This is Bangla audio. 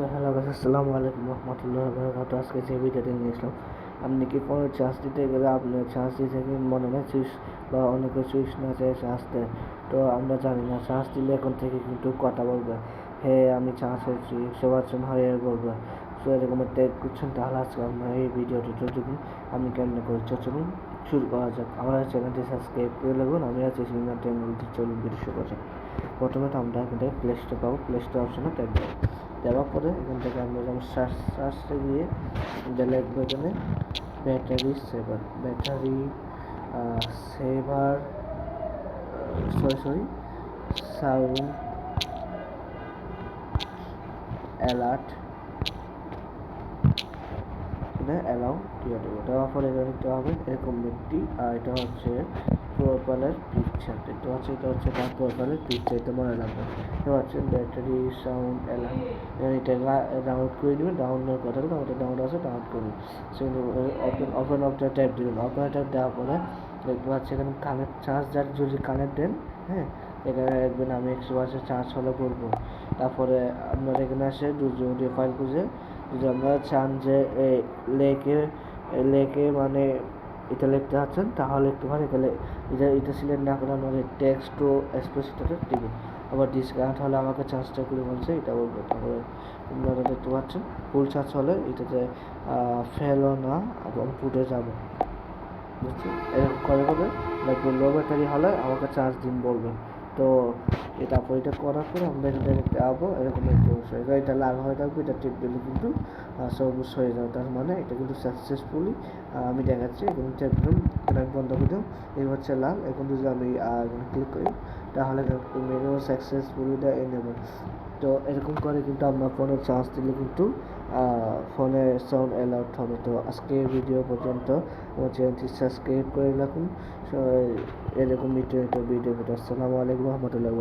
সো হ্যালো গাইস, আসসালামু আলাইকুম রহমতুল্লাহি ওয়া বারাকাতুহু। আজকে যে ভিডিওটি নিয়ে আসলাম, আপনি কি ফোনে চার্জ দিতে গেলে আপনার চার্জ দিতে গিয়ে মনে না সুইচ বা অনেকে সুইচ না চাই চার্জ দেয়। তো আমরা জানি না চার্জ দিলে এখন থেকে কিন্তু কথা বলবে, হ্যাঁ আমি চার্জ হয়েছি 100% হয়ে বলবে। সো এরকম একটা করছেন, তাহলে আজকে আমরা এই ভিডিওটি দেখুন আমি কেমনে করি। চলুন শুরু করা যাক। আমার চ্যানেলটি সাবস্ক্রাইব করে রাখুন। আমি আছি সিগনাল চ্যানেলটি, চলুন ভিডিও শুরু করা যাক। প্রথমে তো আমরা এখান থেকে প্লে স্টোর পাবো, প্লে স্টোর অপশনে ট্যাপ দেবো। দেওয়ার পরে এখান থেকে আমরা যেমন সার্চে গিয়ে লিখবো এখানে battery saver sound alert allow দিয়ে দেবো। দেওয়ার পরে এখানে দেখতে পাবেন এরকম একটি, আর এটা হচ্ছে প্রোফাইলের পিকচার দেখতে পাচ্ছি, এটা হচ্ছে তার প্রোফাইলের পিকচার, এটা মনে রাখবেন। এটা হচ্ছে ব্যাটারি সাউন্ড অ্যালার্ম, এটা ডাউনলোড করে নেবেন। ডাউনলোড কথা বলতে আমাদের ডাউনলোড আছে, ডাউনলোড করুন। সেখানে ওপেন অফটা ট্যাপ দেবেন। ওপেন ট্যাপ দেওয়ার পরে দেখতে পাচ্ছি এখানে কানেক্ট চার্জার যদি কানেক্ট দেন, হ্যাঁ এখানে দেখবেন আমি 100% চার্জ হলে করবো। তারপরে আপনার এখানে আসে যদি ফাইল খুঁজে, যদি আপনারা চান যে লেকে মানে এটা লিখতে পারছেন, তাহলে একটুখানি এখানে এটা সিলেক্ট না করে আমাদের টেক্সট টু এক্সপ্রেসিটাতে দিবেন। আবার ডিসকাউন্ট হলে আমাকে চার্জটা করে বলছে এটা বলবো। তারপরে আপনারা দেখতে পাচ্ছেন ফুল চার্জ হলে এটাতে ফেলও না এবং ফুটে যাবে, বুঝছেন। এরকম করে লাগবে। লো ব্যাটারি হলে আমাকে চার্জ দিন বলবেন। তো তারপর এটা করার পরে আমরা এটা যাবো এরকম একটি অবশ্যই এটা লাল হয়ে থাকবে, এটা টিপ দিলে কিন্তু সবুজ হয়ে যাবে, তার মানে এটা কিন্তু সাকসেসফুলি আমি দেখাচ্ছি। এখানে টিপ দিলাম, এটা বন্ধ করে দিলাম, এই হচ্ছে লাল। এখন যদি আমি ক্লিক করি তাহলে মেনু সাকসেসফুলি এনেবল। তো এরকম করে কিন্তু আপনার ফোনে চার্জ দিলে কিন্তু ফোনে সাউন্ড অ্যালার্ট হবে। তো আজকে ভিডিও পর্যন্ত আমার চ্যানেলটি সাবস্ক্রাইব করে রাখুন। এরকম ভিডিও। আসসালামু আলাইকুম রহমতুল্লাহ।